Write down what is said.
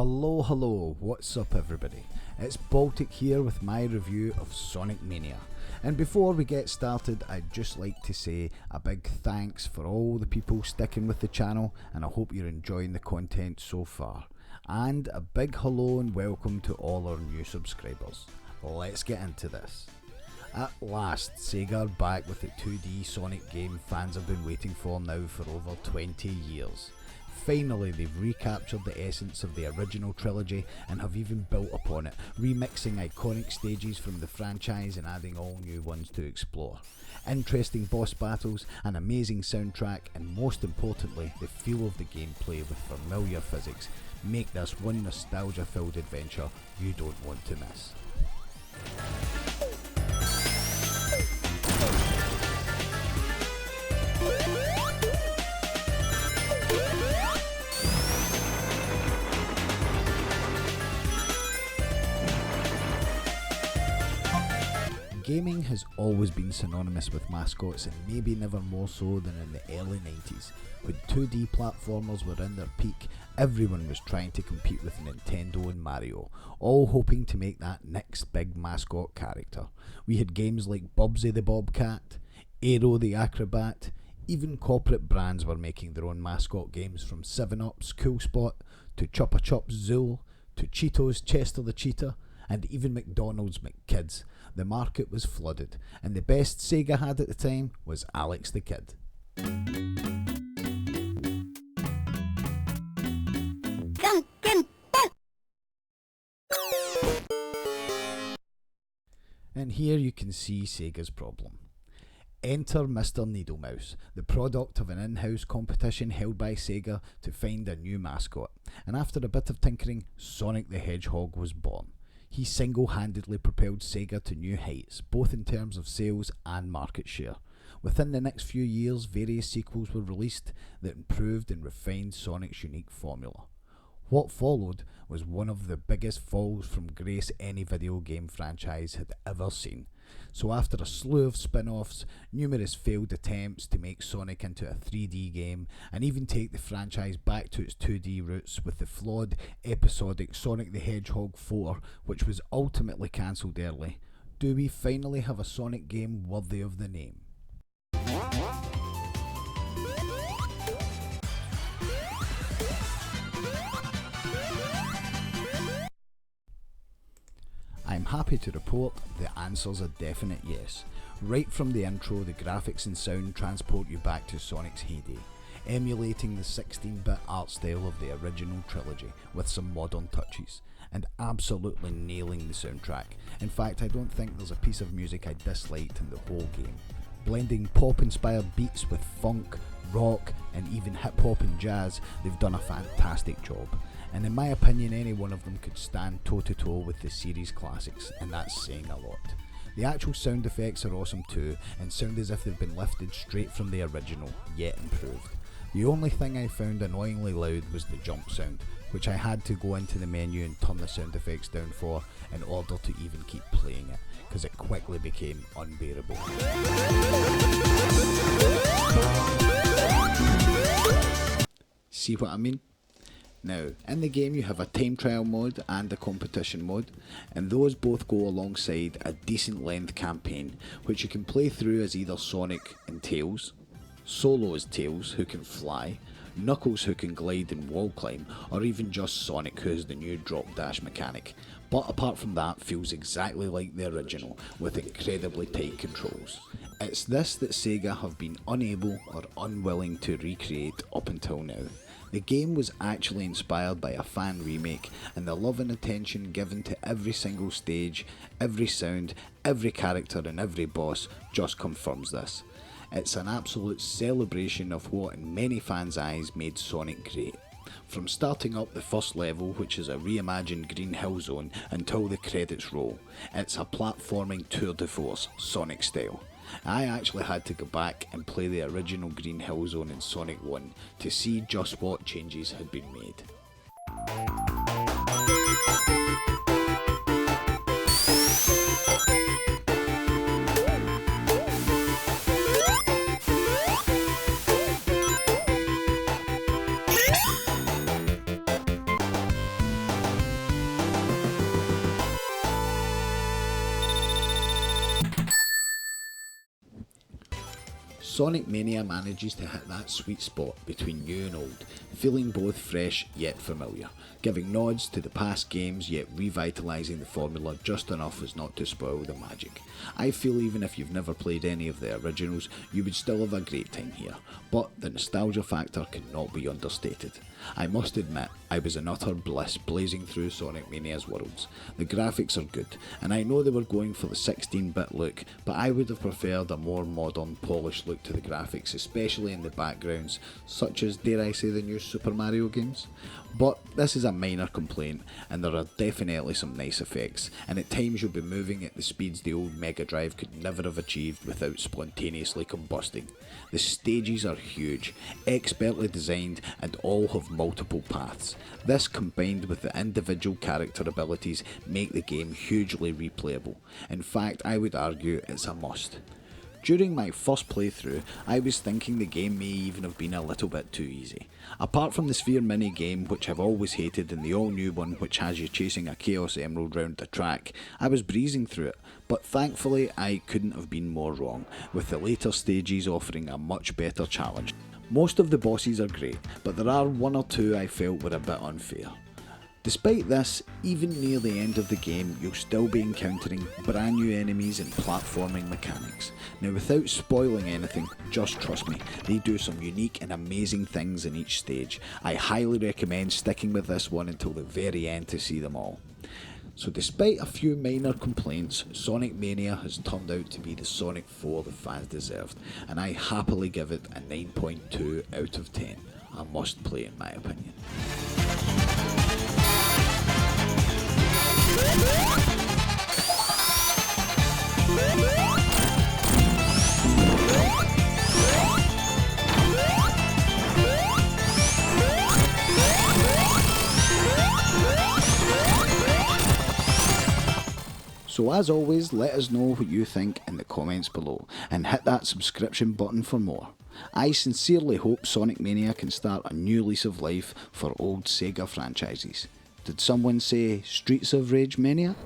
Hello, what's up everybody? It's Baltic here with my review of Sonic Mania. And before we get started, I'd just like to say a big thanks for all the people sticking with the channel, and I hope you're enjoying the content so far. And a big hello and welcome to all our new subscribers. Let's get into this. At last, Sega are back with the 2D Sonic game fans have been waiting for now for over 20 years. Finally, they've recaptured the essence of the original trilogy and have even built upon it, remixing iconic stages from the franchise and adding all new ones to explore. Interesting boss battles, an amazing soundtrack, and most importantly, the feel of the gameplay with familiar physics make this one nostalgia-filled adventure you don't want to miss. Gaming has always been synonymous with mascots, and maybe never more so than in the early 90s. When 2D platformers were in their peak, everyone was trying to compete with Nintendo and Mario, all hoping to make that next big mascot character. We had games like Bubsy the Bobcat, Aero the Acrobat, even corporate brands were making their own mascot games, from 7-Up's Cool Spot, to Chupa Chup's Zool, to Cheetos' Chester the Cheetah, and even McDonald's McKids. The market was flooded, and the best Sega had at the time was Alex the Kid. And here you can see Sega's problem. Enter Mr. Needlemouse, the product of an in-house competition held by Sega to find a new mascot, and after a bit of tinkering, Sonic the Hedgehog was born. He single-handedly propelled Sega to new heights, both in terms of sales and market share. Within the next few years, various sequels were released that improved and refined Sonic's unique formula. What followed was one of the biggest falls from grace any video game franchise had ever seen. So after a slew of spin-offs, numerous failed attempts to make Sonic into a 3D game, and even take the franchise back to its 2D roots with the flawed, episodic Sonic the Hedgehog 4, which was ultimately cancelled early, do we finally have a Sonic game worthy of the name? I'm happy to report the answer's a definite yes. Right from the intro, the graphics and sound transport you back to Sonic's heyday, emulating the 16-bit art style of the original trilogy with some modern touches, and absolutely nailing the soundtrack. In fact, I don't think there's a piece of music I disliked in the whole game. Blending pop-inspired beats with funk, rock, and even hip-hop and jazz, they've done a fantastic job. And in my opinion, any one of them could stand toe-to-toe with the series classics, and that's saying a lot. The actual sound effects are awesome too, and sound as if they've been lifted straight from the original, yet improved. The only thing I found annoyingly loud was the jump sound, which I had to go into the menu and turn the sound effects down for in order to even keep playing it, because it quickly became unbearable. See what I mean? Now, in the game you have a time trial mode and a competition mode, and those both go alongside a decent length campaign, which you can play through as either Sonic and Tails, solo as Tails who can fly, Knuckles who can glide and wall climb, or even just Sonic who has the new drop dash mechanic. But apart from that, feels exactly like the original, with incredibly tight controls. It's this that Sega have been unable or unwilling to recreate up until now. The game was actually inspired by a fan remake, and the love and attention given to every single stage, every sound, every character and every boss just confirms this. It's an absolute celebration of what in many fans' eyes made Sonic great. From starting up the first level, which is a reimagined Green Hill Zone, until the credits roll, it's a platforming tour de force, Sonic style. I actually had to go back and play the original Green Hill Zone in Sonic 1 to see just what changes had been made. Sonic Mania manages to hit that sweet spot between new and old, feeling both fresh yet familiar, giving nods to the past games yet revitalising the formula just enough as not to spoil the magic. I feel even if you've never played any of the originals, you would still have a great time here, but the nostalgia factor cannot be understated. I must admit, I was in utter bliss blazing through Sonic Mania's worlds. The graphics are good, and I know they were going for the 16-bit look, but I would have preferred a more modern, polished look to the graphics, especially in the backgrounds, such as, dare I say, the new Super Mario games. But this is a minor complaint, and there are definitely some nice effects, and at times you'll be moving at the speeds the old Mega Drive could never have achieved without spontaneously combusting. The stages are huge, expertly designed, and all have multiple paths. This, combined with the individual character abilities, make the game hugely replayable. In fact, I would argue it's a must. During my first playthrough, I was thinking the game may even have been a little bit too easy. Apart from the Sphere mini game, which I've always hated, and the all new one which has you chasing a Chaos Emerald round the track, I was breezing through it, but thankfully I couldn't have been more wrong, with the later stages offering a much better challenge. Most of the bosses are great, but there are one or two I felt were a bit unfair. Despite this, even near the end of the game, you'll still be encountering brand new enemies and platforming mechanics. Now, without spoiling anything, just trust me, they do some unique and amazing things in each stage. I highly recommend sticking with this one until the very end to see them all. So despite a few minor complaints, Sonic Mania has turned out to be the Sonic 4 the fans deserved, and I happily give it a 9.2 out of 10. A must play in my opinion. So as always, let us know what you think in the comments below, and hit that subscription button for more. I sincerely hope Sonic Mania can start a new lease of life for old Sega franchises. Did someone say Streets of Rage Mania?